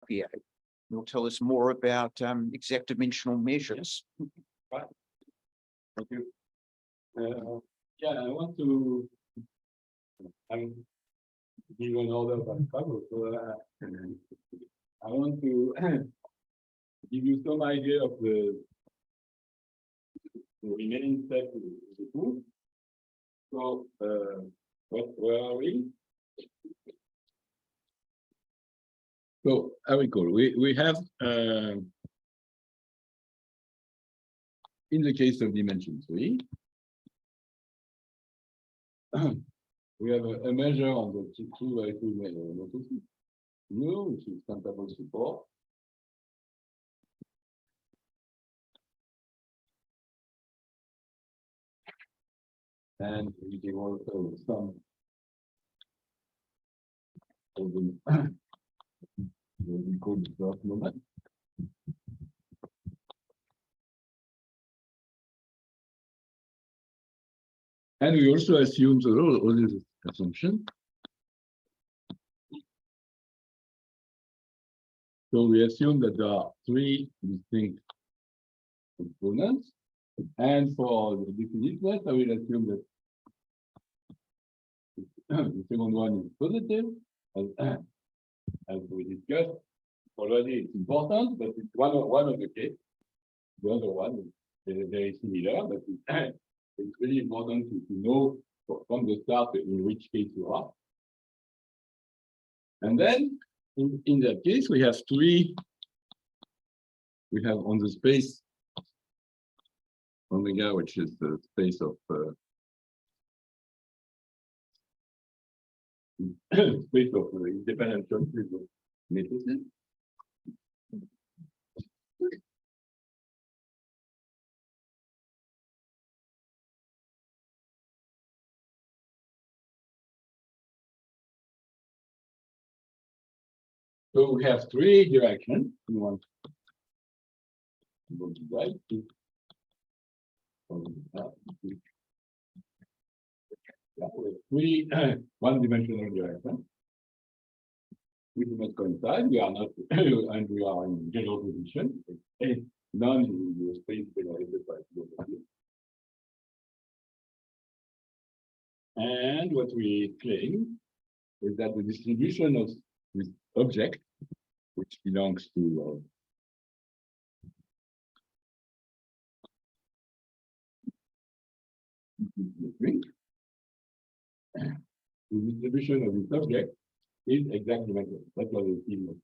Ledrappier. He'll tell us more about exact dimensional measures. Right. Thank you. Yeah, I want to give you an order by Pablo. So I want to give you some idea of the remaining steps of the proof. So where are we? So I recall we have in the case of dimension 3, we have a measure on the 2x2 matrices, which is countable support. And we give also some of the what we call the graph moment. And we also assume that all these assumptions. So we assume that there are 3 distinct components. And for the definiteness, I will assume that the second one is positive. As we discussed already, it's important, but it's one of the cases. The other one is very similar, but it's really important to know from the start in which case you are. And then in that case, we have 3. We have on the space omega, which is the space of independent choices of matrices. So we have 3 directions. We want to go to right. Yeah, with 3 one-dimensional directions. We do not coincide. We are not, and we are in general position. None in the space generated by the. And what we claim is that the distribution of this object, which belongs to the distribution of this object is exactly measured. That's what the theme of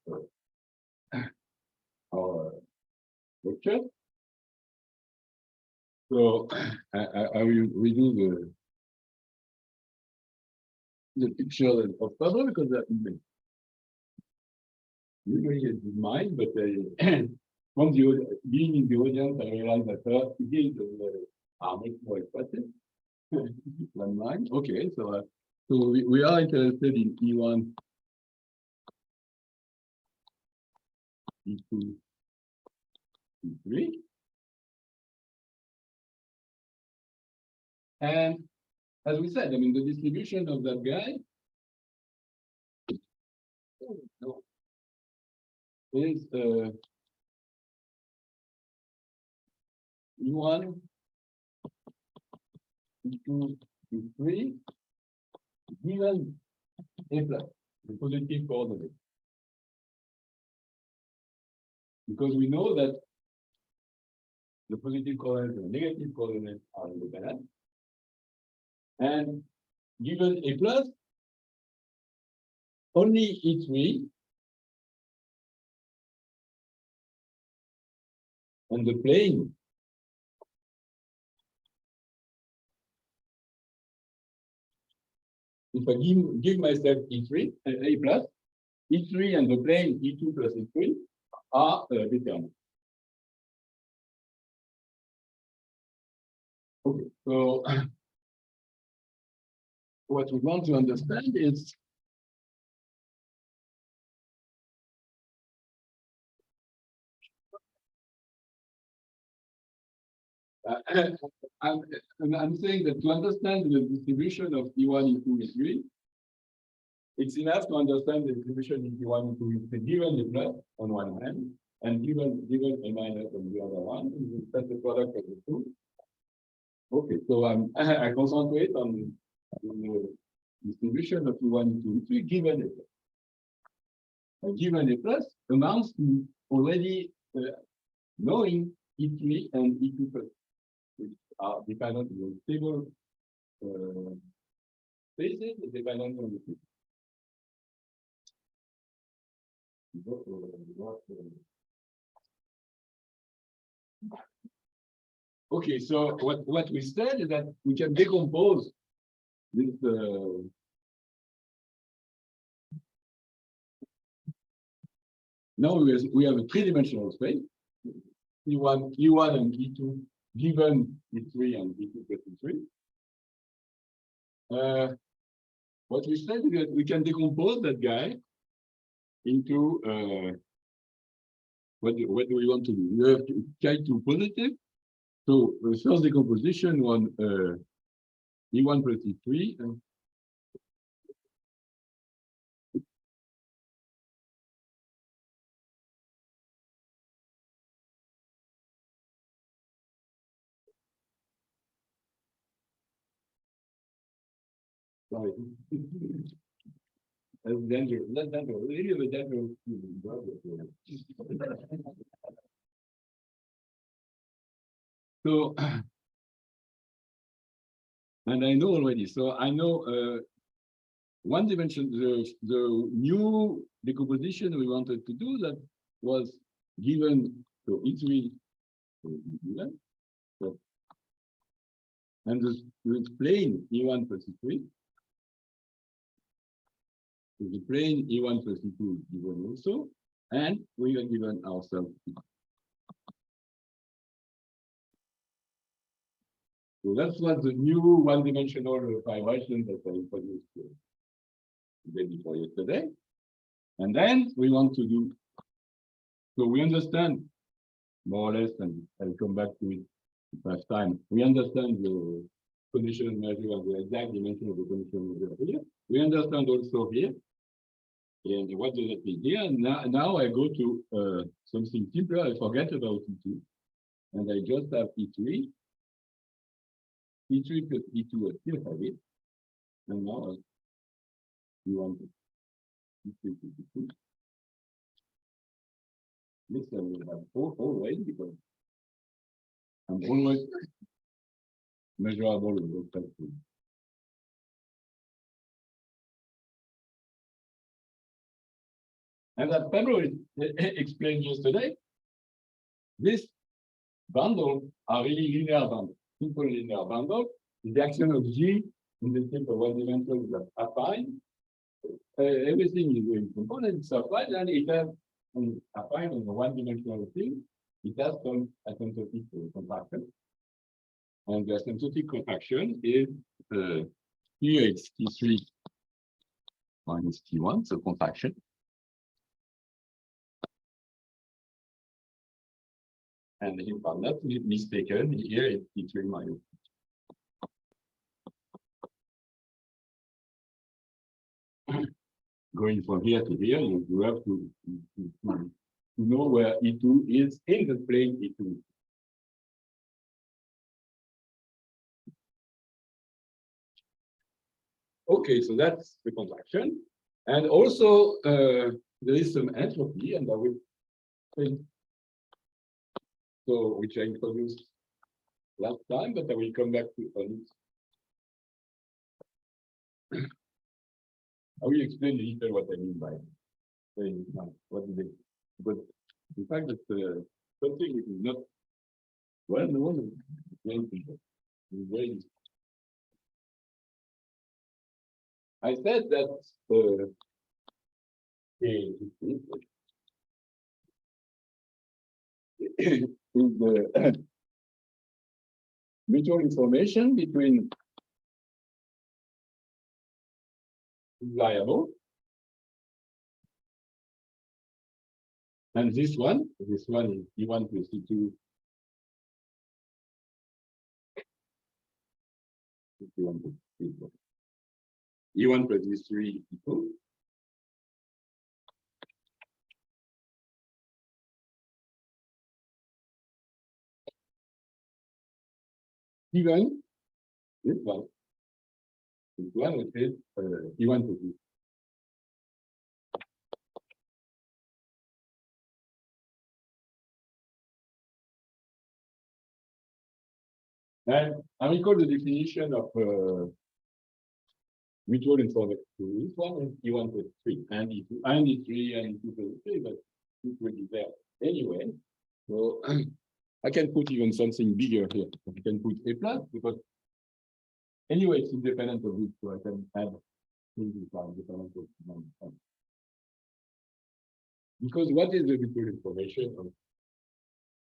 our lecture. So I will redo the picture of Pablo because that usually is in mind, but from the being in the audience, I realized that these are much more expressive than mine. Okay, so we are interested in E1, E2, E3. And as we said, I mean, the distribution of that guy is E1, E2, E3, given A plus, the positive coordinate. Because we know that the positive coordinate and the negative coordinate are independent. And given A plus, only E3 on the plane if I give myself E3, A plus, E3 and the plane E2 plus E3 are determined. Okay, so what we want to understand is I'm saying that to understand the distribution of E1, E2, E3, it's enough to understand the distribution if you want to given a plus on one hand and given a minus on the other one. That's the product of the two. Okay, so I concentrate on the distribution of E1, E2, E3 given a plus. And given a plus amounts to already knowing E3 and E2 plus, which are dependent on the stable spaces, dependent on the two. Okay, so what we said is that we can decompose this now we have a three-dimensional space, E1 and E2 given E3 and E2 plus E3. What we said is that we can decompose that guy into what do we want to do? We have to Chi2 positive. So the first decomposition on E1 plus E3 and sorry. That's dangerous. That's dangerous. Really a dangerous. So, and I know already. So I know one dimension. The new decomposition we wanted to do that was given so E3. So, and the plane E1 plus E3. The plane E1 plus E2 is given also, and we are given ourselves. So that's what the new one-dimensional vibration that I introduced the day before yesterday. And then we want to do, so we understand more or less, and I'll come back to it last time. We understand the condition measure and the exact dimension of the condition measure here. We understand also here. And what does that mean here? Now I go to something simpler. I forget about E2. And I just have E3. E3 plus E2 I still have it. And now you want E3 plus E2. This I will have always because I'm always measurable in those factors. And that Pablo explained yesterday, this bundle are really linear bundle, simple linear bundle. The action of G in the type of one dimension is affine. Everything is in components affine, and it has affine on the one dimensional thing. It has some asymptotic contraction. And the asymptotic contraction is here it's T3 minus T1, so contraction. And if I'm not mistaken, here it's T3 minus. Going from here to here, you have to know where E2 is in the plane E2. Okay, so that's the contraction. And also, there is some entropy, and I will think. So, which I introduced last time, but I will come back to it. I will explain a little what I mean by saying what is it. But the fact that something which is not well known is very. I said that is the mutual information between variable and this one is E1 plus E2. E1 plus E3 equal. Even this one which is E1 plus E3. And I recall the definition of mutual information. This one is E1 plus 3, and E2, and E3, and E2 plus 3, but it will be there anyway. So I can put even something bigger here. I can put A plus, because anyway, it's independent of it, so I can add things independent of it. Because what is the mutual information of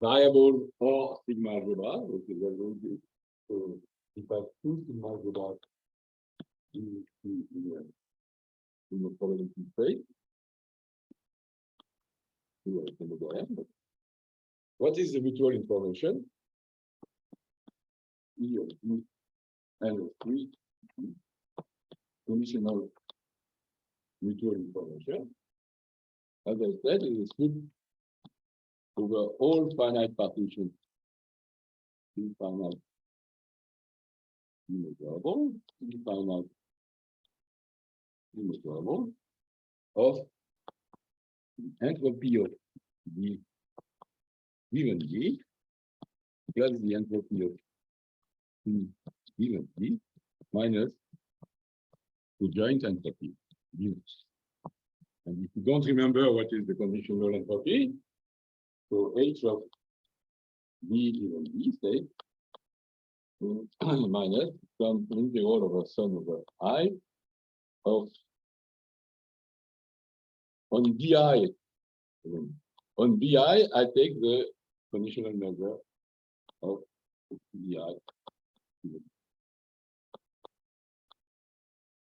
variable or sigma algebra, which is so if I have two sigma algebra in the probability space, what is the mutual information? E of E and of 3 conditional mutual information. As I said, it is split over all finite partitions. Infinite immeasurable, infinite immeasurable of entropy of D given D plus the entropy of D given D minus the joint entropy D. And if you don't remember what is the conditional entropy, so H of D given D, say, minus some integral over sum over I of on BI. On BI, I take the conditional measure of BI.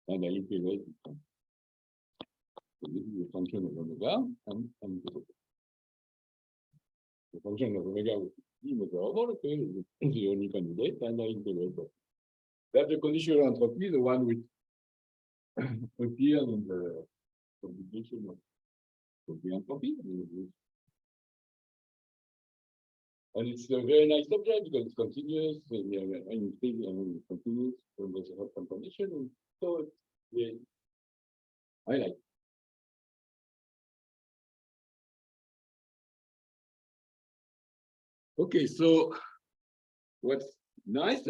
And I integrate it. So this is the function of omega and the function of omega which is immeasurable, okay, is the only candidate, and I integrate that. That's the conditional entropy, the one which appears in the computation of the entropy. And it's a very nice object because it's continuous, and it's continuous, and there's a some condition, and so yeah, I like it. Okay, so what's nice?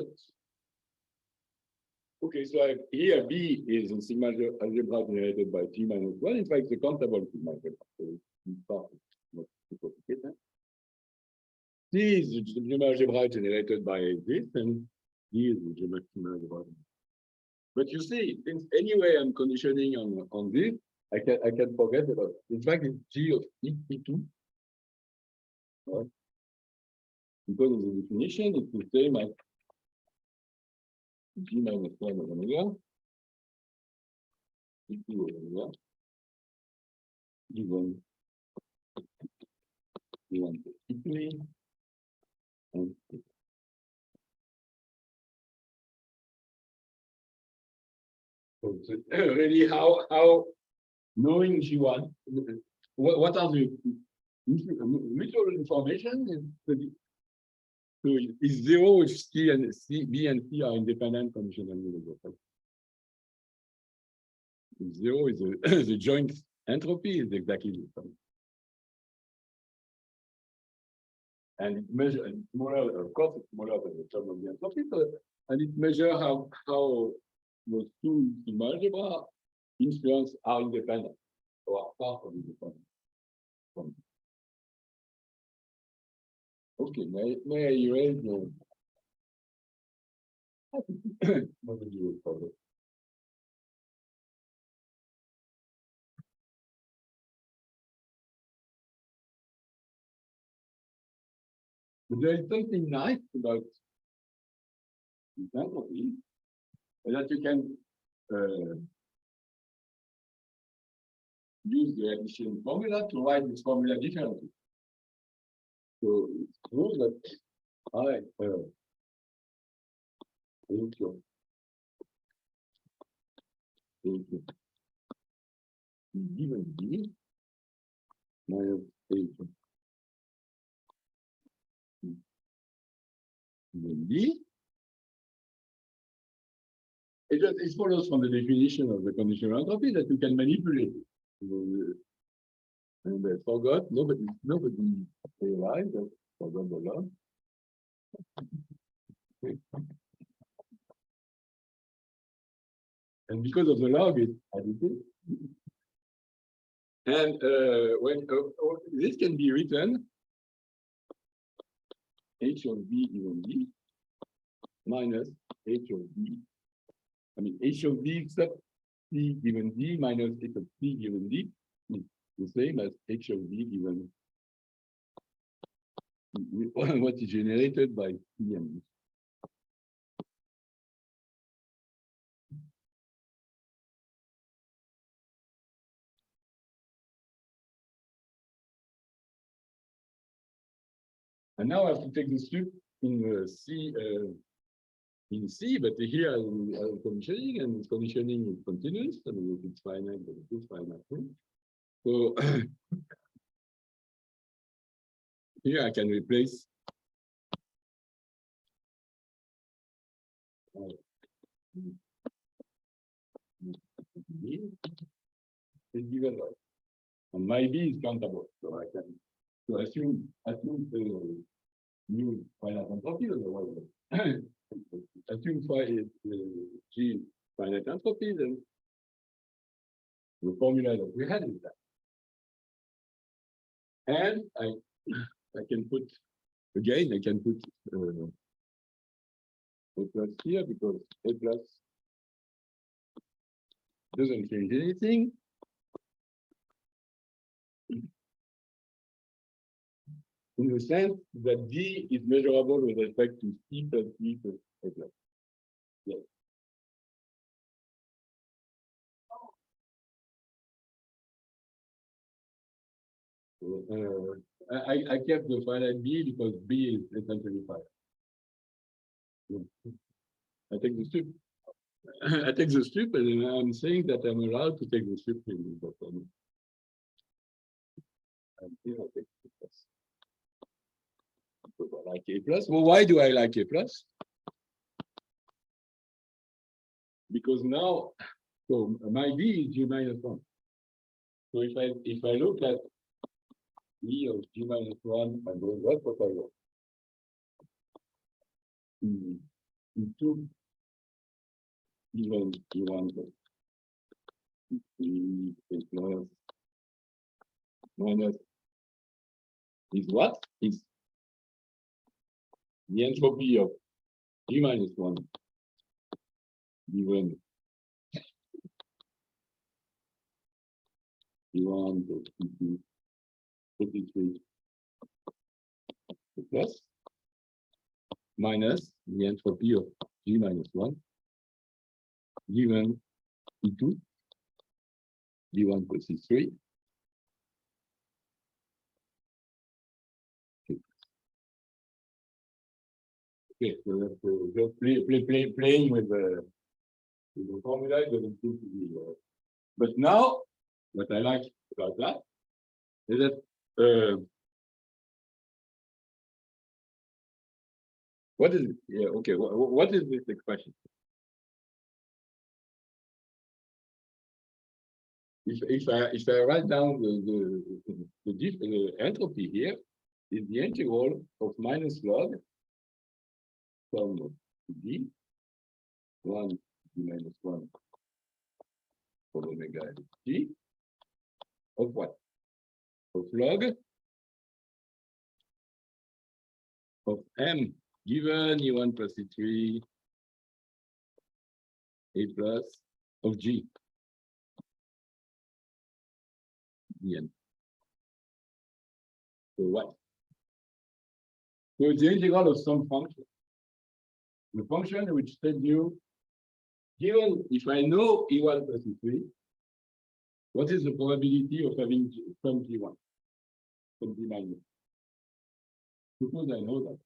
Okay, so here B is a sigma algebra generated by T minus 1. In fact, it's a countable sigma algebra. So it's not too complicated. T is the sigma algebra generated by this, and D is the sigma algebra. But you see, since anyway I'm conditioning on this, I can forget about it. In fact, it's G of E2. Right? Because of the definition, it's the same as G minus 1 of omega, E2 of omega, given E1 to E3, and so really how knowing G1, what are the mutual information is so is 0 if C and C, B and C are independent conditional universal. 0 is the joint entropy is exactly the same. And it measures smaller, of course, it's smaller than the sum of the entropy, and it measures how those two sigma algebra influence are independent or are part of independent. Okay, may I erase the what would you call it? But there is something nice about this entropy, that you can use the addition formula to write this formula differently. So it's true that I given D minus H given D. It follows from the definition of the conditional entropy that you can manipulate it. And I forgot, nobody realized that, forgot the law. And because of the log, it's additive. And when this can be written, H of B given D minus H of B. I mean, H of D except C given D minus H of C given D is the same as H of D given what is generated by C and D. And now I have to take the strip in C, but here I'm conditioning, and conditioning is continuous. I mean, if it's finite, but it is finite. So here I can replace is given right. And my B is countable, so I can assume the new finite entropy, otherwise assume phi is G finite entropy, then the formula that we had is that. And I can put again, I can put A plus here because A plus doesn't change anything. In the sense that D is measurable with respect to C plus D plus A plus. Yes. I kept the finite B because B is essentially finite. I take the strip. I take the strip, and I'm saying that I'm allowed to take the strip in this document. And here I take A plus. Because I like A plus. Well, why do I like A plus? Because now, so my B is G minus 1. So if I look at E of G minus 1 and go that's what I got. E2 even E1 E plus minus is what? Is the entropy of G minus 1 given E1 to E2 53 plus minus the entropy of G minus 1 given E2 D1 plus E3. Okay, so that's just playing with the formula. It doesn't seem to be. But now, what I like about that is that what is it? Yeah, okay. What is this expression? If I write down the entropy here, is the integral of minus log from D 1 D minus 1 for omega G of what? Of log of M given E1 plus E3 A plus of G. Dn. So what? So it's the integral of some function. The function which tells you, given if I know E1 plus E3, what is the probability of having some G1, some D minus? Suppose I know that.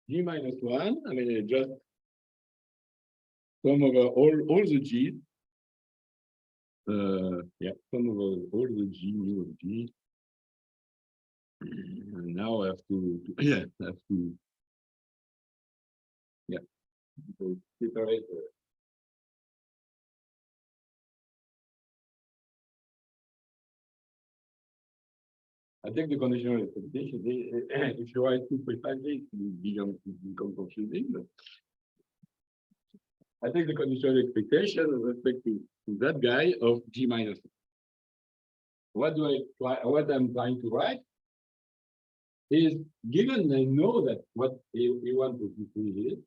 G minus 1, I mean, just sum over all the G's. Yeah, sum over all the G, mu of G. And now I have to yeah, I have to yeah, to separate. I take the conditional expectation. If you write too precisely, it become confusing. But I take the conditional expectation with respect to that guy of G minus. What I'm trying to write is, given I know that what A1 is,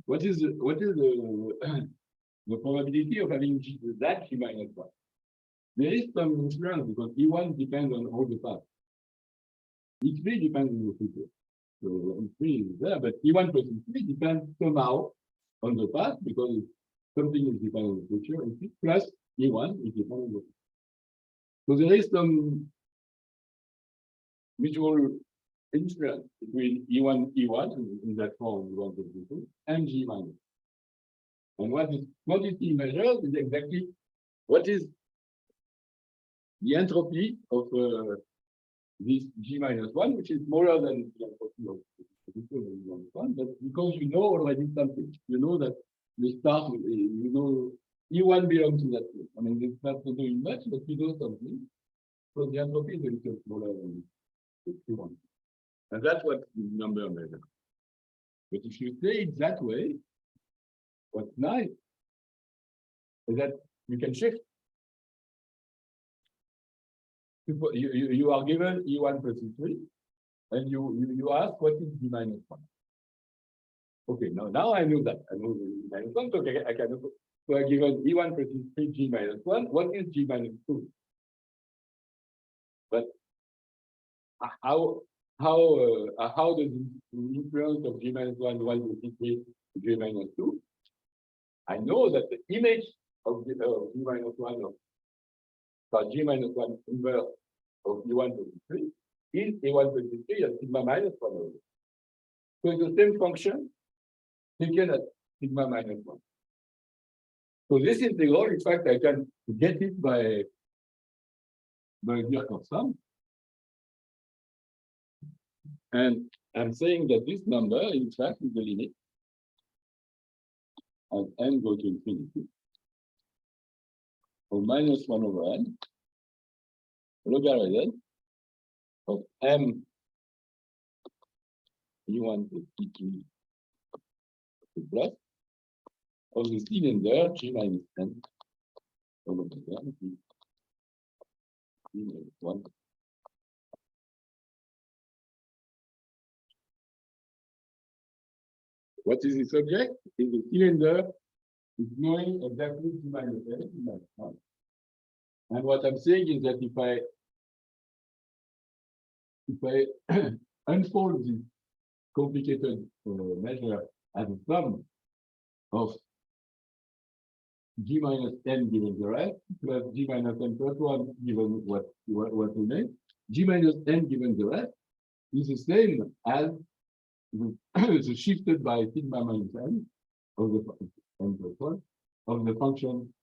what is the the probability of having that G minus 1? There is some influence because E1 depends on all the paths. E3 depends on the future. So E3 is there, but E1 plus E3 depends somehow on the path because something is dependent on the future, and plus E1 is dependent on the future. So there is some mutual influence between E1 in that form E1 plus E2 and G minus. And what this quantity measures is exactly what is the entropy of this G minus 1, which is smaller than the entropy of G minus 1, but because you know already something, you know that you start with, you know, E1 belongs to that group. I mean, it's not doing much, but you know something. So the entropy is a little smaller than E1. And that's what the number measures. But if you say it that way, what's nice is that you can shift. You are given E1 plus E3, and you ask what is G minus 1. Okay, now I know that. I know the G minus 1, so I can. So I given E1 plus E3 G minus 1. What is G minus 2? But how does the influence of G minus 1 plus E3 G minus 2? I know that the image of G minus 1 of G minus 1 inverse of E1 plus E3 is E1 plus E3 at sigma minus 1 over. So it's the same function taken at sigma minus 1. So this integral, in fact, I can get it by Birkhoff sum. And I'm saying that this number, in fact, is the limit as n go to infinity of minus 1 over n logarithm of m E1 plus E2 plus of the cylinder G minus n over G minus 1. What is the subject? Is the cylinder is knowing exactly G minus n, G minus 1. And what I'm saying is that if I unfold this complicated measure as a sum of G minus n given the rest, plus G minus n plus 1 given what we made, G minus n given the rest is the same as the shifted by sigma minus n of the n plus 1 of the function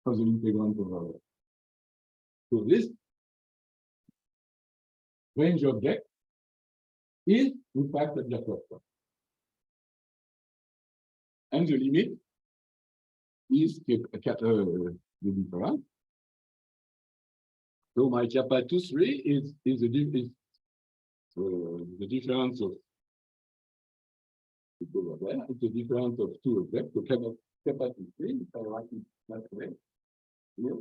of the integrand over R. So this range object is in fact a Birkhoff sum. And the limit is the difference. So my kappa 2,3 is the difference of it's the difference of two objects. So kappa 2,3, if I write it that way, here.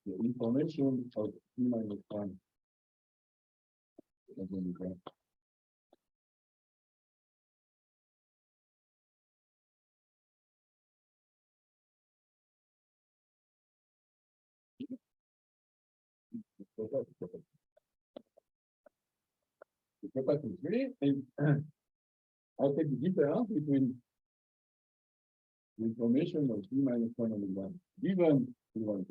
The information of G minus 1. The kappa 2,3, and I take the difference between the information of G minus 1 and 1 given G1.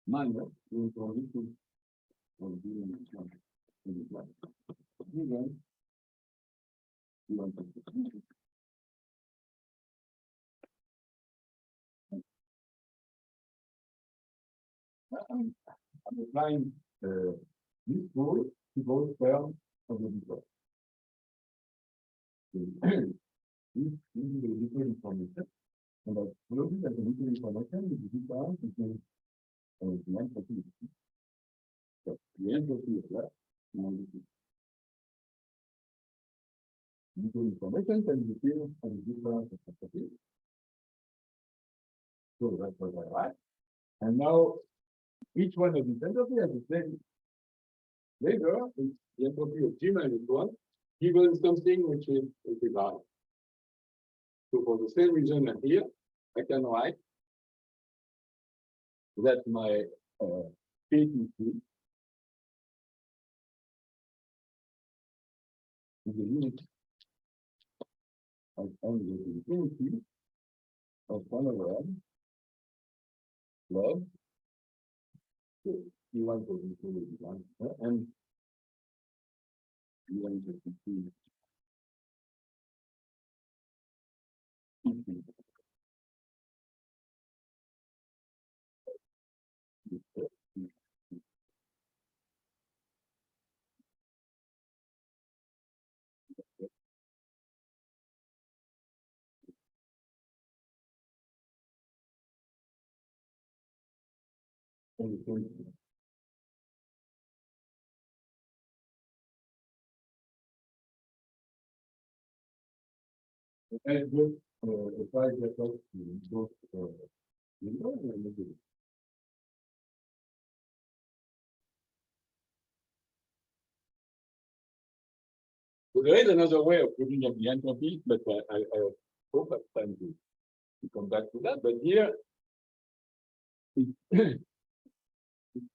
minus information of I'm applying this rule to both terms of the difference. This is the different information, and I look at the different information is the difference between the entropy. So the entropy is less, and the different information can be filled as the difference of entropy. So that's what I write. And now each one of these entropy has the same flavor. It's the entropy of G minus 1 given something which is valid. So for the same reason here, I can write that my KTC is the unit of only the infinity of 1 over n log P1 for the and P1 to P2. And good, if I get up to both, so there is another way of looking at the entropy, but I hope I have time to come back to that. But here, it's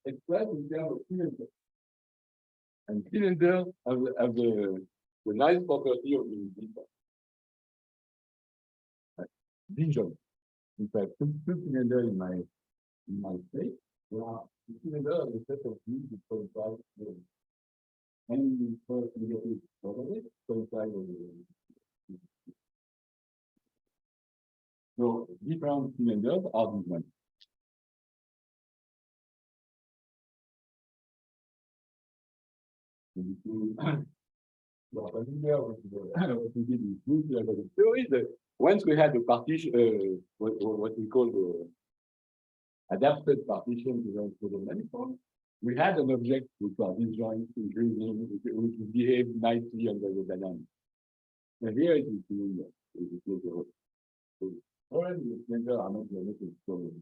expressed in terms of cylinders. And cylinders have the nice property of being different. Vision. In fact, two cylinders in my state. Well, the cylinder of the set of views is 0.5. And the first negative property, 0.5 of the. So different cylinders are different. Theory that once we had the partition, what we call the adapted partition to the manifold, we had an object which was disjoint, increasing, which behaved nicely under the dynamics. And here it is already the cylinder are not related to.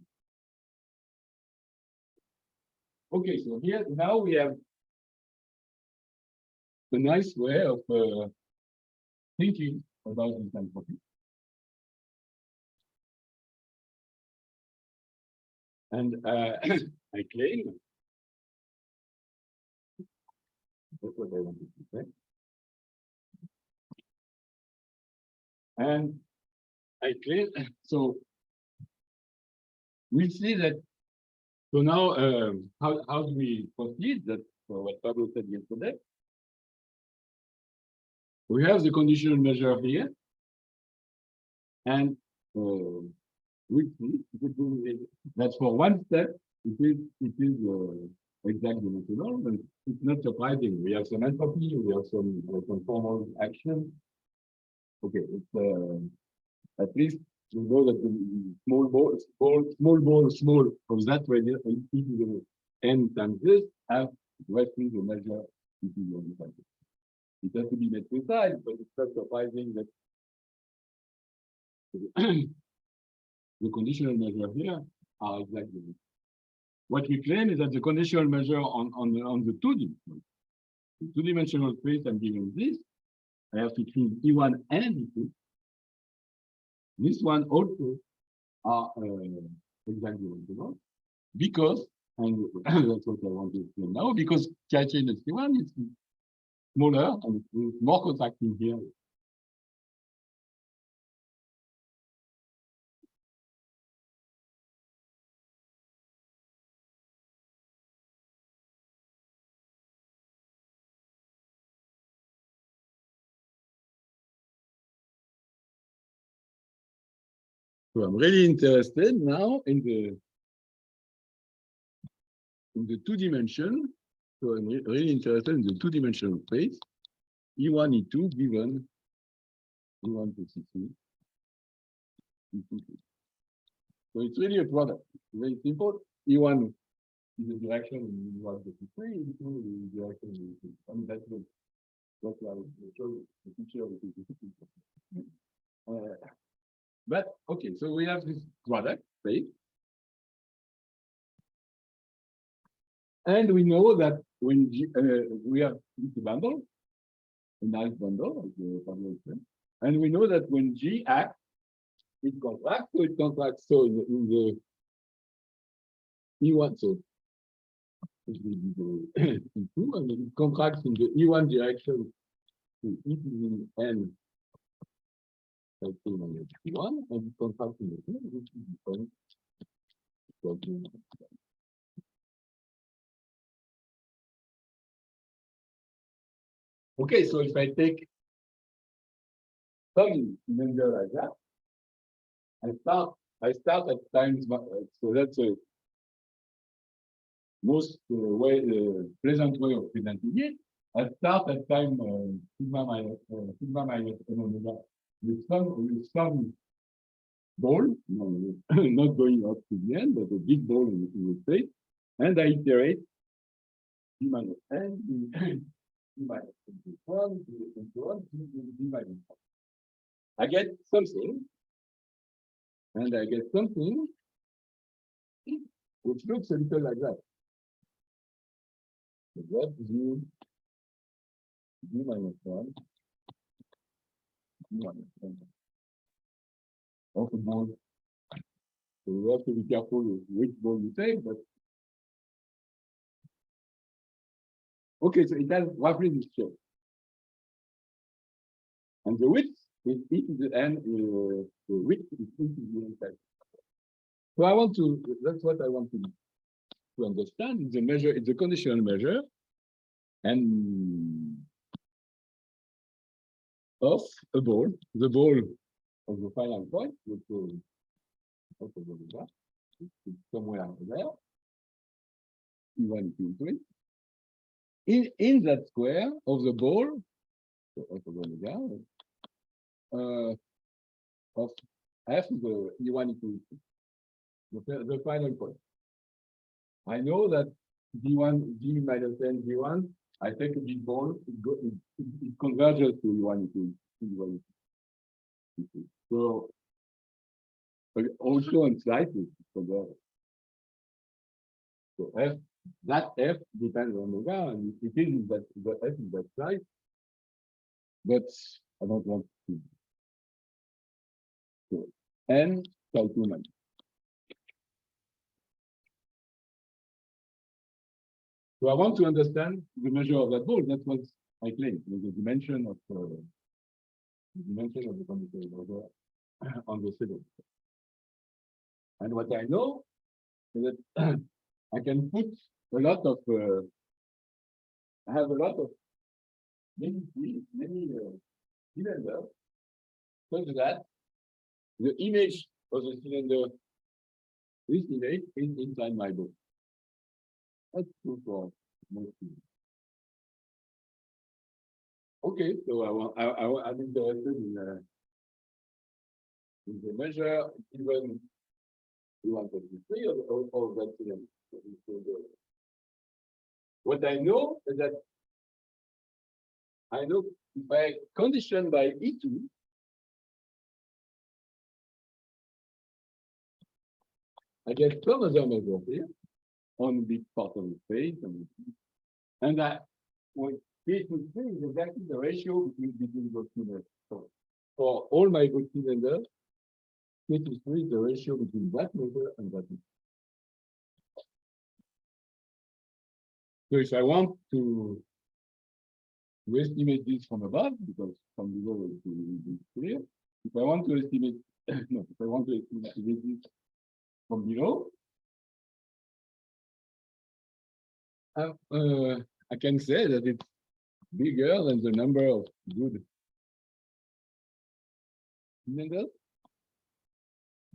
Okay, so here now we have a nice way of thinking about this entropy. And I claim that's what I wanted to say. And I claim so we see that. So now, how do we proceed? That's what Pablo said yesterday. We have the conditional measure here, and we see that for one step it is exact dimensional, and it's not surprising. We have some entropy, we have some formal action. Okay, it's at least we know that the small ball from that radius e to the n times this have roughly the measure e to the n times. It has to be made precise, but it's not surprising that the conditional measure here are exactly. What we claim is that the conditional measure on the two-dimensional space I'm giving this, I have to choose E1 and E2. This one also are exactly dimensional because, and that's what I want to explain now, because Hitchin is C1 is smaller and with more contracting here. So I'm really interested now in the two-dimension. So I'm really interested in the two-dimensional space, E1, E2, given E1 to C2. So it's really a product. It's very simple. E1 is the direction in E1 to C3, E2 is the direction in E2. I mean, that's what I will show you, the picture of the but okay, so we have this product space. And we know that when we have this bundle, a nice bundle, as Pablo said, and we know that when G acts, it contracts, so it contracts. So in the E1, so it will be the E2, and it contracts in the E1 direction to E to the N, like E1, and it contracts in the E, which is different. Okay, so if I take some number like that, I start at times, so that's a most pleasant way of presenting it. I start at time sigma minus omega with some ball, not going up to the end, but a big ball in the space, and I iterate d minus n, d minus one, d minus one. I get something, and I get something which looks a little like that. So that is d minus one, d minus one. Of a ball. So you have to be careful with which ball you take, but okay, so it has roughly this shape. And the width is e to the n, the width is e to the n side. So I want to, that's what I want to understand. It's a measure, it's a conditional measure, and of a ball, the ball of the final point, which is somewhere there, E1, E2, in that square of the ball, of F, the E1, E2, the final point. I know that D1, D minus N, D1, I take a big ball, it converges to E1, E2, So, but also on slices, so F, that F depends on omega, and it is that the F is that slice, but I don't want to. So, N calculate. So I want to understand the measure of that ball. That's what I claim, the dimension of the conditional on the cylinder. And what I know is that I can put a lot of, I have a lot of many cylinders, such that the image of the cylinder, this image is inside my ball. That's true for most people. Okay, so I'm interested in the measure even E1 or that cylinder. What I know is that I know if I condition by E2, I get some other measure here on this part of the space, and that when P2 is exactly the ratio between those cylinders. So for all my good cylinders, P2 is the ratio between that measure and that measure. So if I want to estimate this from above, because from below it will be clear. If I want to estimate, no, if I want to estimate this from below, I can say that it's bigger than the number of good cylinders.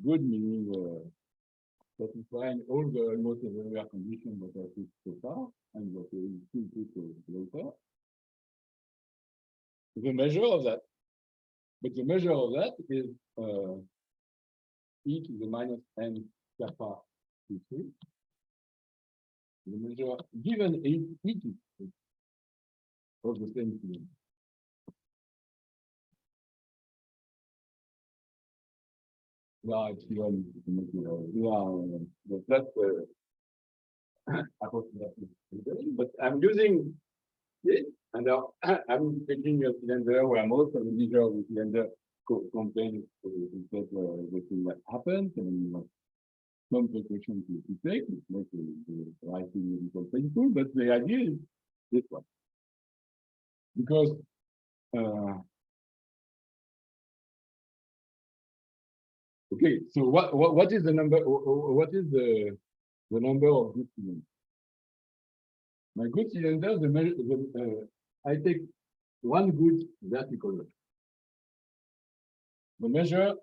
good meaning satisfying all the almost everywhere conditions that I put so far and that we will still put later. The measure of that, but the measure of that is e to the minus n kappa t3. The measure given e to of the same thing. Yeah, it's one. Yeah, that's approximately. But I'm using it, and I'm taking a cylinder where most of the measure of the cylinder contains everything that happens and some precautions to take, which makes the writing a little painful. But the idea is this one, because okay, so what is the number? What is the number of good cylinders? My good cylinder, I take one good vertical load. The measure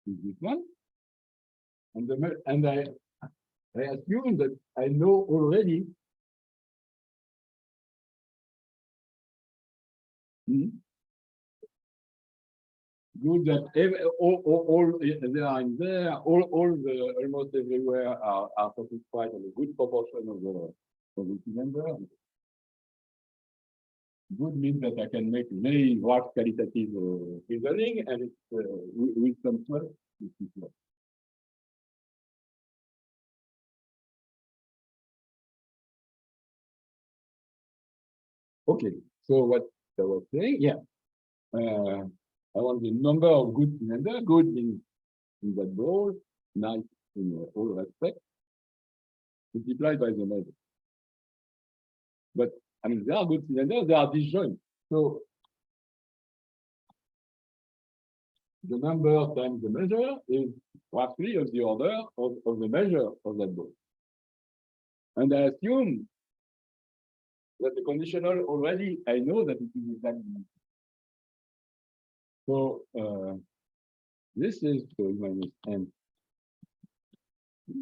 is this one, and I assume that I know already. Good that all they are in there, all the almost everywhere are satisfied on a good proportion of the cylinder. Good means that I can make very large qualitative reasoning, and it's with some sweat. Okay, so what I was saying, yeah. I want the number of good cylinders, good in that ball, nice in all respects, multiplied by the measure. But I mean, there are good cylinders, there are disjoint. So the number times the measure is roughly of the order of the measure of that ball. And I assume that the conditional already, I know that it is exactly. So this is minus n.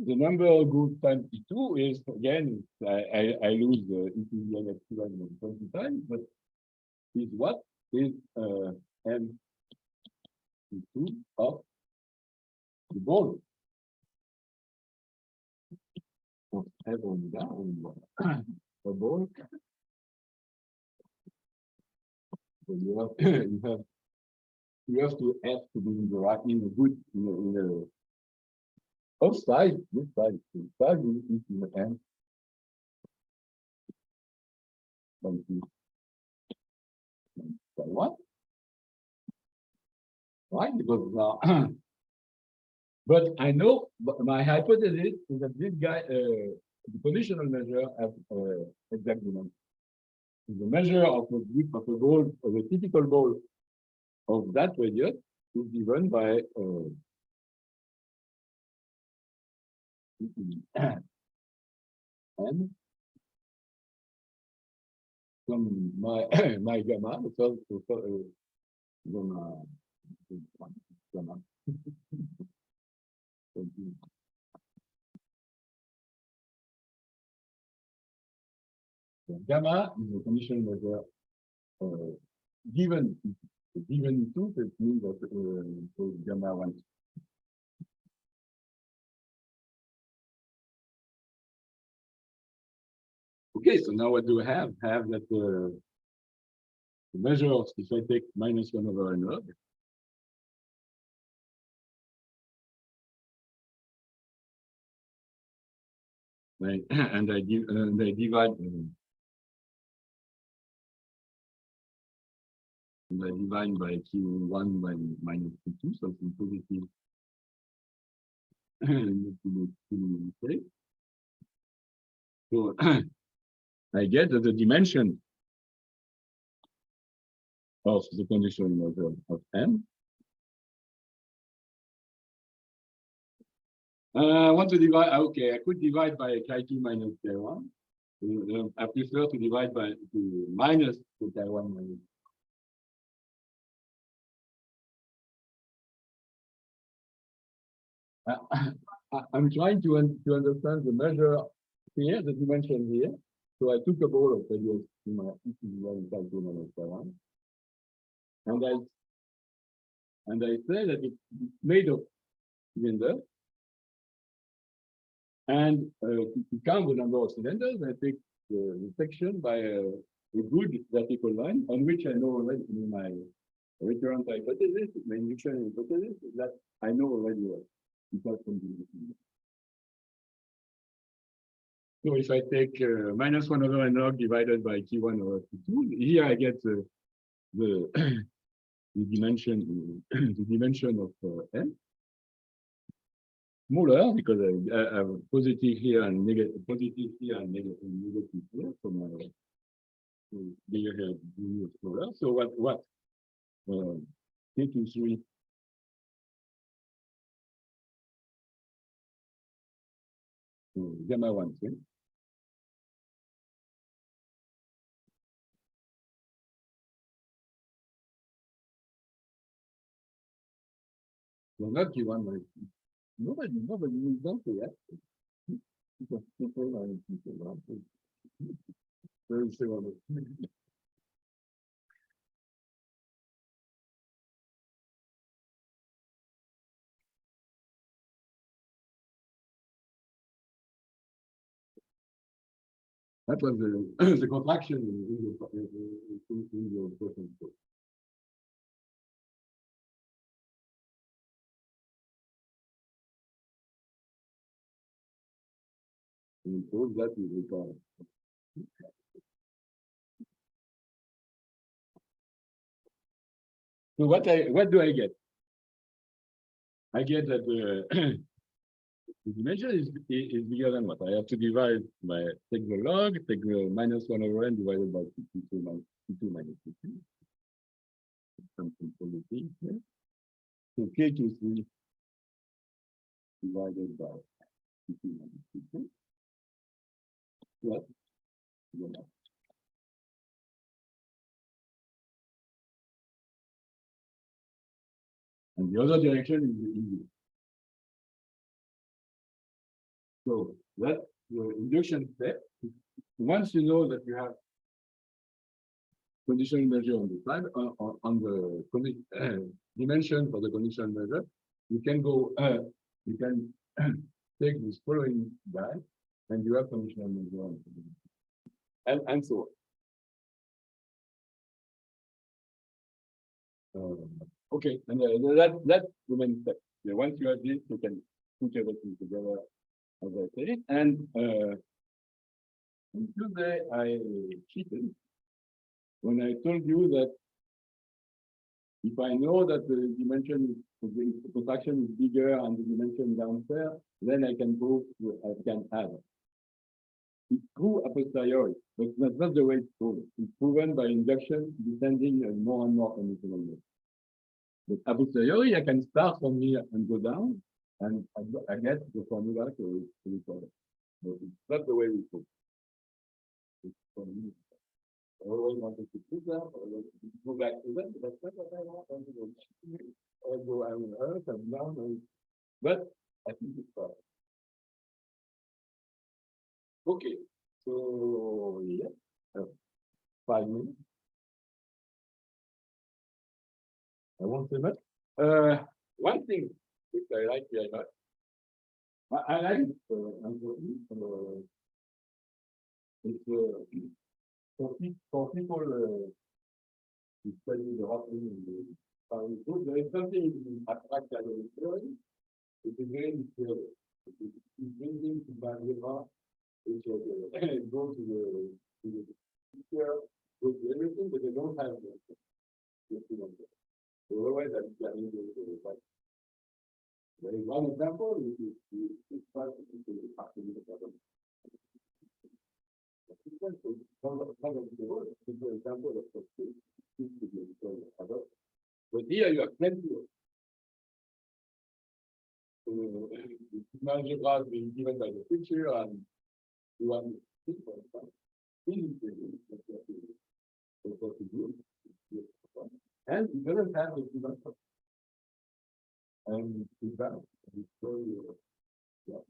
The number of groups times T2 is, again, I lose the ETVN epsilon 20 times, but is what is n T2 of the ball. So have only that, only one. A ball. So you have to have to be in the right, in a good, in a outside, this side, inside is in the end. What? Right? Because now, but I know, but my hypothesis is that this guy, the conditional measure has exact dimension. The measure of a group of a ball, of a typical ball of that radius is given by n from my my gamma, so gamma. Gamma is a conditional measure given two, it means that gamma 1. Okay, so now what do I have? I have that the measure of, if I take minus 1 over n log, right? And I divide by Q1 by minus Q2, something positive. So I get that the dimension of the conditional measure of n. I want to divide, okay, I could divide by Chi2 minus Chi1. I prefer to divide by minus Chi1 minus. I'm trying to understand the measure here, the dimension here. So I took a ball of values in my and I say that it's made of cylinders. And to count the number of cylinders, I take the section by a good vertical line on which I know already my recurrent hypothesis, my induction hypothesis, that I know already what. So if I take minus 1 over n log divided by T1 over T2, here I get the dimension of n. Smaller because I have positive here and negative, positive here and negative here. So my bigger here is smaller. So what? K23. Gamma 1, okay? So not T1, right? Nobody will don't say that. Very similar. That was the contraction in the person. And so that is required. So what do I get? I get that the dimension is bigger than what? I have to divide by take the log, take the minus 1 over n divided by T2 minus T2. Something for the thing here. So K23 divided by T2 minus T2. What? And the other direction is easy. So that's the induction step. Once you know that you have condition measure on the side, on the dimension for the condition measure, you can go, you can take this following guy, and you have conditional measure on and so on. Okay, and that's the main step. Yeah, once you have this, you can put everything together as I said. And today I cheated when I told you that if I know that the dimension of the contraction is bigger and the dimension downstairs, then I can prove I can add. It's true a posteriori, but that's not the way it's proven. It's proven by induction descending more and more conditional measure. But a posteriori, I can start from here and go down, and I get the formula to record it. But it's not the way we prove. I always wanted to do that, or go back to that, but that's not what I want. I go on earth and down, but I think it's fine. Okay, so yeah, 5 minutes. I won't say much. One thing which I like very much, I like it's for people who study the whole thing in the group, there is something in abstract theory, which is very clear. It's bringing to Bandera, which go to the future with everything, but they don't have the otherwise, I'm planning to do it. There is one example, which is part of the problem. But here you have plenty of algebra being given by the picture, and you want to for example. And it doesn't have a And feedback. Yeah.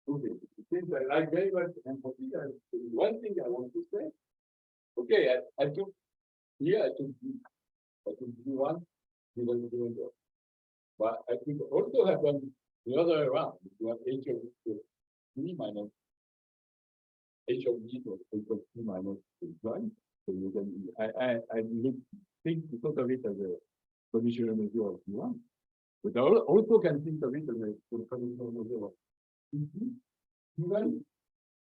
Okay, since I like very much entropy, one thing I want to say. Okay, I took here, I took one, given that. But I think also happen the other way around. You have h of t minus h of g equals t minus one. So you can I think because of it as a positional measure of t1. But I also can think of it as a positional measure of t2. T1,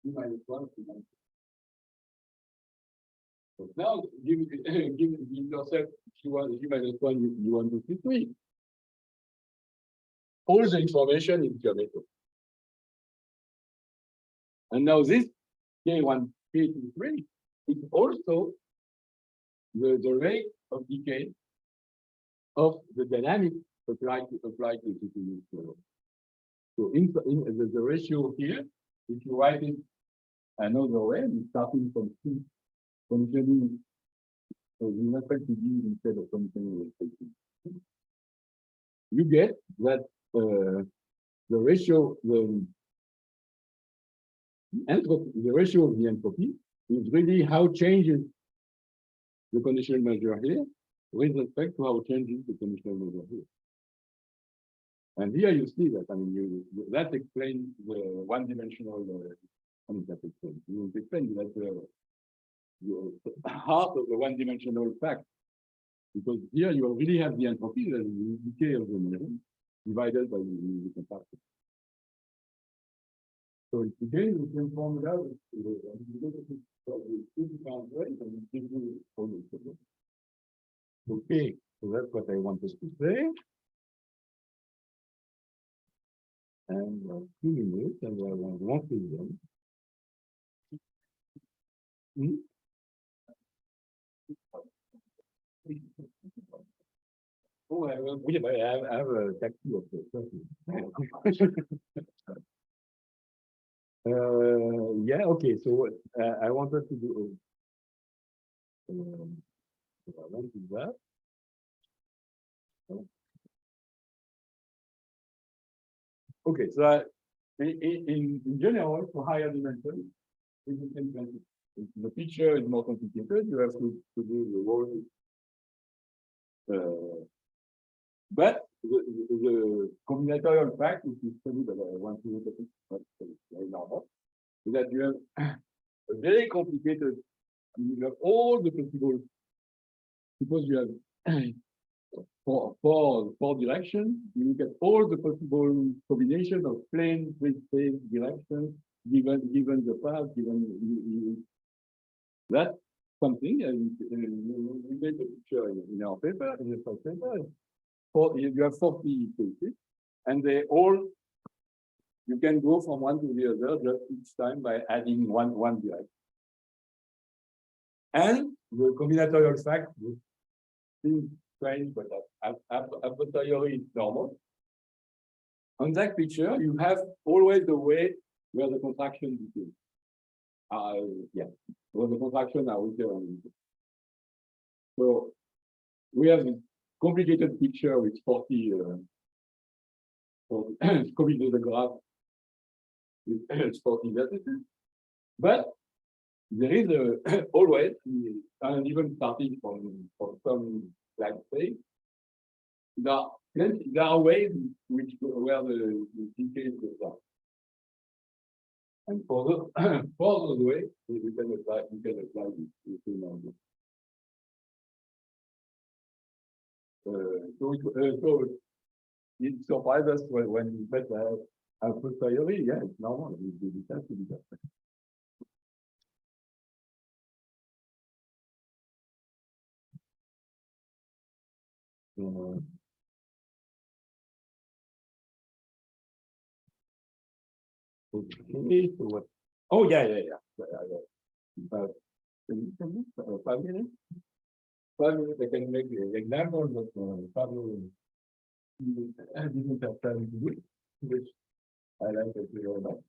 t minus one, t minus. So now give yourself t1, t minus one, you want to t3. All the information in geometry. And now this K1, K23 is also the rate of decay of the dynamic applied to the. So in the ratio here, if you write it another way, starting from T conditioning with respect to D instead of conditioning with respect to D, you get that the ratio, the ratio of the entropy is really how changes the conditional measure here with respect to how changes the conditional measure here. And here you see that, I mean, that explains the one-dimensional, that explains. You explain that the heart of the one-dimensional fact, because here you really have the entropy, the decay of the measure, divided by the comparison. So again, we can form it out. Okay, so that's what I wanted to say. And 2 minutes, and I want 1 million. Oh, I have a taxi of yeah, okay, so I wanted to do I want to do that. Okay, so in general, for higher dimensions, the picture is more complicated. You have to do the whole. But the combinatorial fact, which is studied that I want to look at it, but it's very normal, is that you have a very complicated. You have all the possible, because you have four directions, you look at all the possible combination of plane with space directions, given the path, given that's something, and we made a picture in our paper, in the first paper. You have 40 cases, and they all, you can go from one to the other just each time by adding one direction. And the combinatorial fact seems strange, but a posteriori is normal. On that picture, you have always the way where the contraction begins. Yeah, where the contraction are weaker and weaker. So we have a complicated picture with 40 copy the graph with 40 vertices, but there is always, and even starting from some like space, there are ways where the decay goes down. And for those ways, we can apply this number. So it surprised us when we met a posteriori. Yeah, it's normal. We have to do that. Okay, so what? Oh, yeah. 5 minutes? 5 minutes, I can make the example, but Pablo didn't have time to do it, which I like it very much.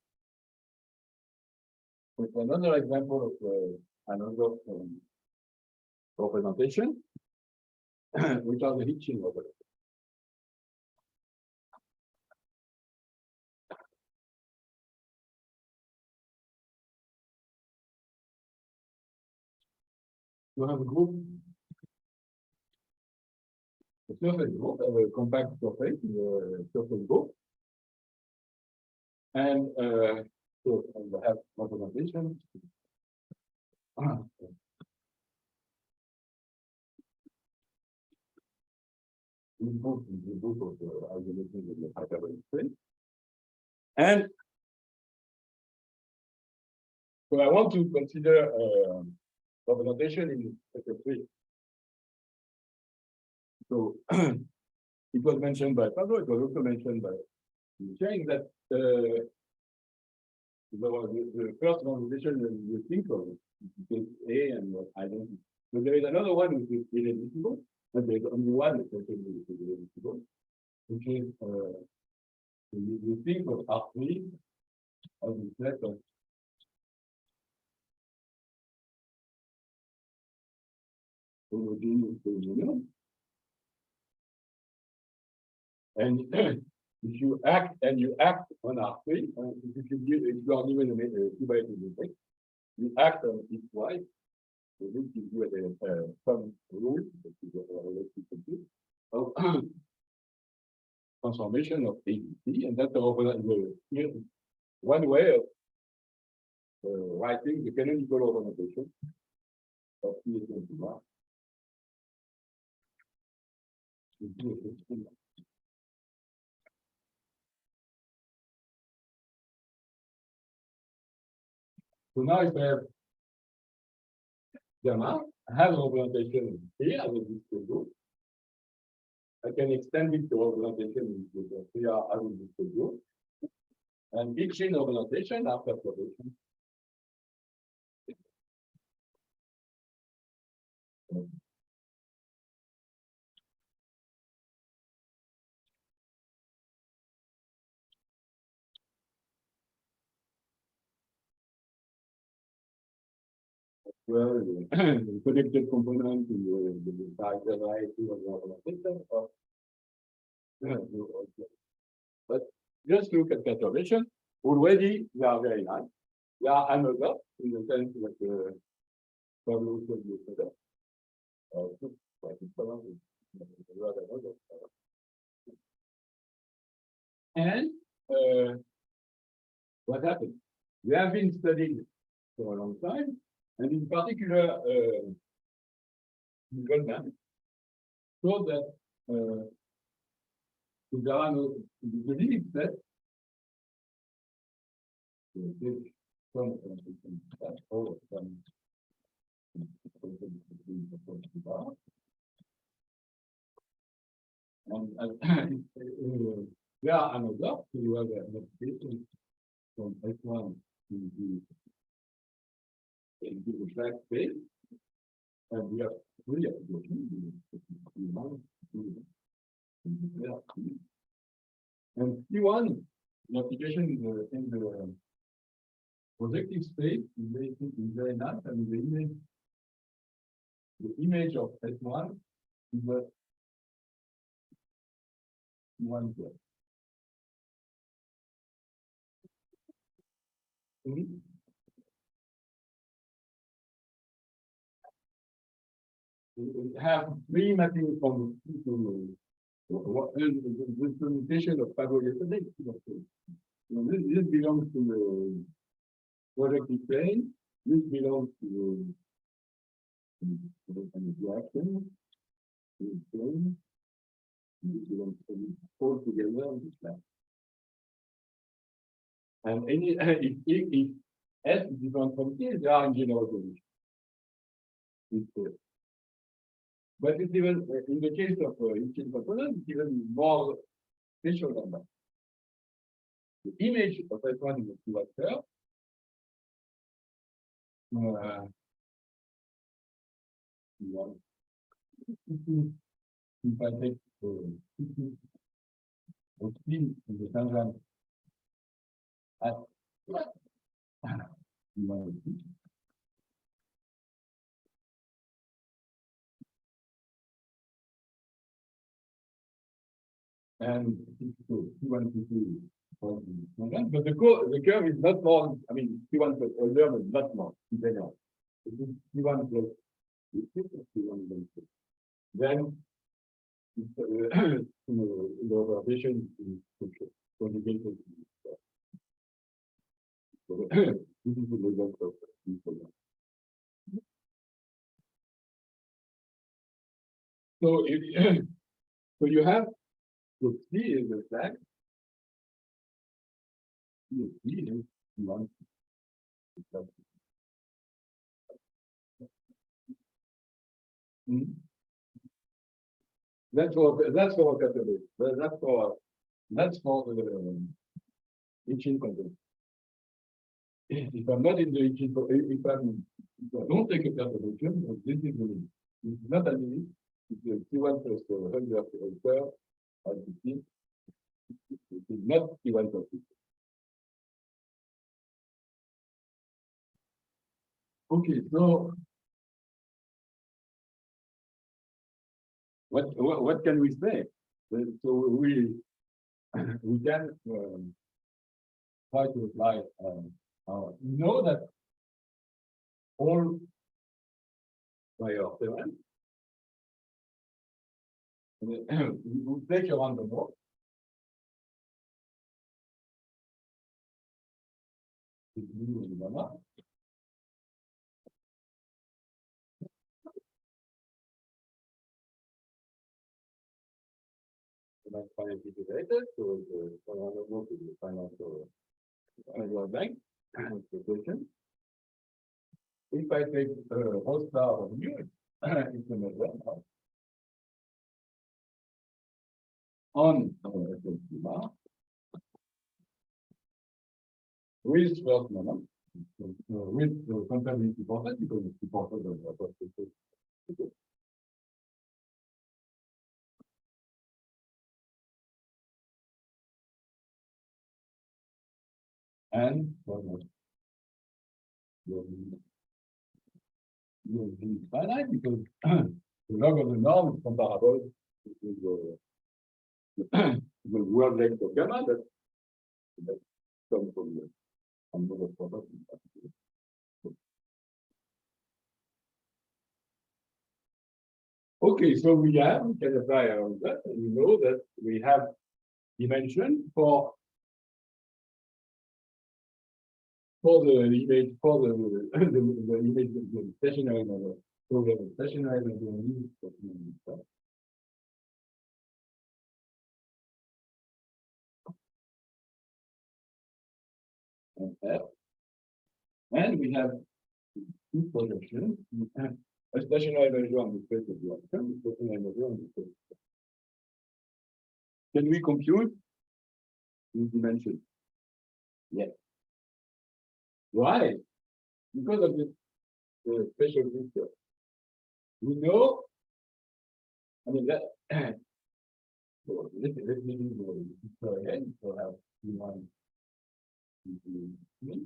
With another example of another representation, which are the Hitchin operators. You have a group, a surface group, a compact surface, surface group. And so we have representation. And so I want to consider representation in sector 3. So it was mentioned by Pablo, it was also mentioned by Cheng that the first representation you think of is A and identity. So there is another one which is irreducible, but there's only one that is irreducible, which is you think of R3 as a set of homogeneous polynomials. And if you act on R3, if you are given a 2x2 matrix, you act on each y. So this gives you some rule that is related to transformation of ABC, and that's one way of writing the canonical representation of P21. So now if I have gamma, I have a representation here as a discrete group. I can extend it to representation with the 3R as a discrete group. And each in representation after probation. Well, the connected component to the variety of the representation. But just look at perturbation. Already they are very nice. They are another in the sense that Pablo said yesterday. And what happened? We have been studying for a long time, and in particular, Goldman showed that there are no the limit set. And there are another, so you have an application from S1 to the flat space, and we have three applications. And P1, the application in the projective space is very nice, and the image of S1 is the one here. We have three mapping from the presentation of Pablo yesterday. This belongs to the projective plane. This belongs to the action plane. you want to pull together on this line. And any if S is different from T, they are in general solution. But it's even in the case of Hitchin component, it's even more special than that. The image of S1 is a two curve. If I take the spin in the tangent at and T1, T2, but the curve is not more, I mean, T1 plus older, but not more. It is T1 plus T1 plus. Then the observation is conjugated. This is the result of this program. So if so you have the C is the flag. C is one. That's for category. That's for the Hitchin content. If I'm not in the Hitchin, if I don't take a calculation, this is the limit. It's not a limit. It's T1 plus 100 curve at 15. It is not T1 plus 15. Okay, so what can we say? So we can try to apply. We know that all prior theorem we will take a random walk. Integrated, so the random walk is the financial bank. If I take whole star of mu, it's a measure on with first moment, with the compatibility important because it's important of and finite because the log of the norm is comparable to the word length of gamma that comes from the number of properties. Okay, so we can apply around that, and we know that we have dimension for the image, for the image, the stationary number. So we have a stationary number. And F. And we have two projections. A stationary measure on the space of the atom, a stationary measure on the space. Can we compute these dimensions? Yes. Why? Because of this special feature. We know, I mean, that, so let me do the picture again. So I have T1, T2,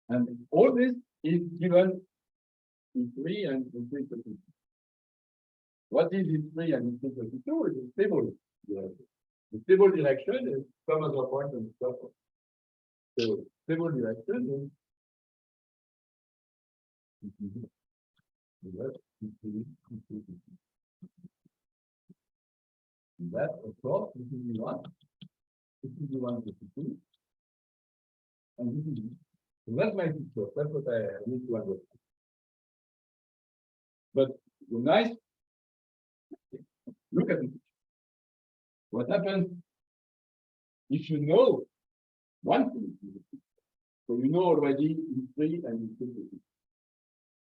and all this is given in 3 and in 3 to 2. What is in 3 and in 3 to 2 is stable. The stable direction is some other point and stuff. So stable direction is That, of course, this is the one. This is the one, this is two. And this is, so that's my picture. That's what I need to understand. But the nice, look at it. What happens if you know one thing? So you know already in 3 and in 2.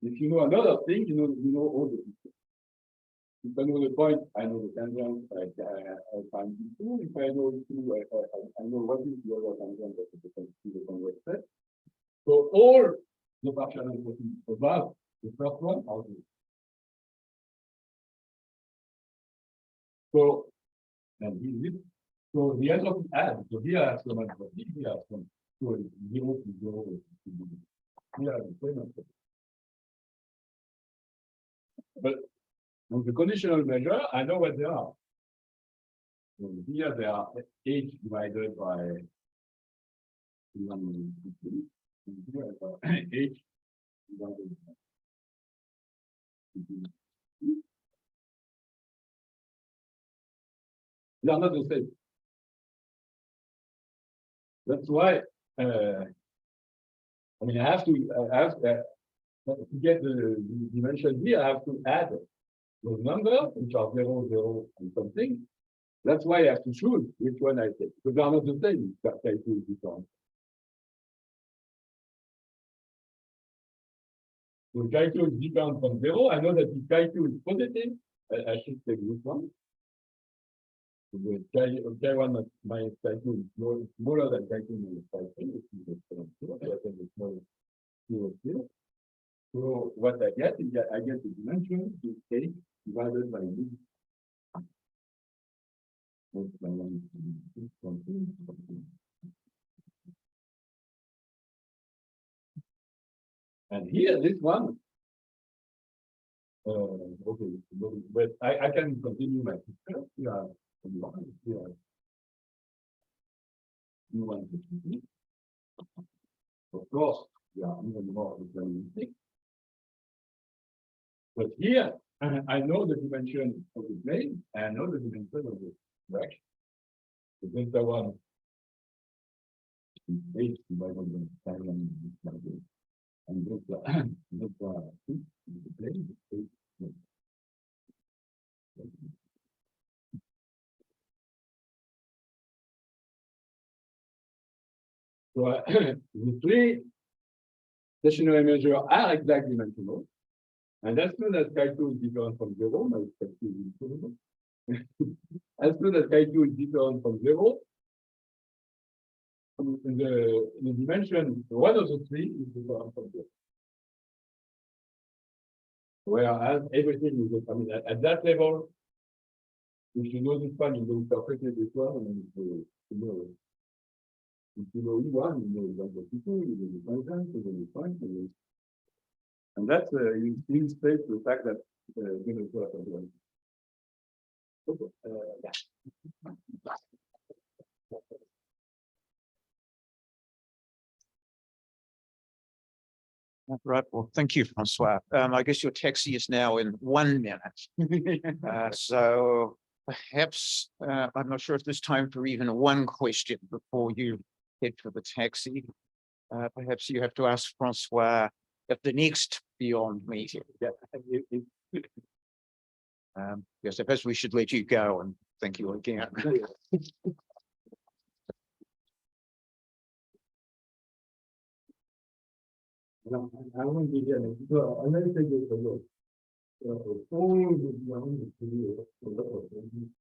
If you know another thing, you know all the pictures. If I know the point, I know the tangent, I find two. If I know two, I know what is the other tangent that the convex set. So all the partial entropy above the first one are good. So, and this is, so the entropy adds. So here I have some entropy, here I have some, so it's 0 to 0. Here I have the same entropy. But on the conditional measure, I know what they are. So here they are H divided by 1, and here H divided by 2. They are not the same. That's why I mean I have to get the dimension here, I have to add those numbers, which are 0, 0, and something. That's why I have to choose which one I take. Because they are not the same. Chi2 is different. So Chi2 is different from 0. I know that if Chi2 is positive, I should take this one. So the Chi1 minus Chi2 is smaller than Chi2 minus Chi3, which is the 0. So what I get is that I get the dimension is H divided by B. And here, this one, okay, but I can continue my picture. Here, of course, even more deterministic. But here, I know the dimension of the plane, and I know the dimension of the direction. The delta one is H divided by time and delta 2 is the plane. So the 3 stationary measures are exact dimensional. And as soon as Chi2 is different from 0, now it's Chi2 as soon as Chi2 is different from 0, the dimension, one of the 3 is different from 0. Whereas everything is, I mean, at that level, if you know this one, you know perfectly this one, and you know, if you know E1, you know that the T2, you know the function, you know the point, and that's illustrates the fact that Right. Well, thank you, François. I guess your taxi is now in 1 minute. So perhaps, I'm not sure if there's time for even one question before you head for the taxi. Perhaps you have to ask François at the next Beyond meeting. Yes, I suppose we should let you go, and thank you again. No, I won't be here. So I'm going to take this a look. All the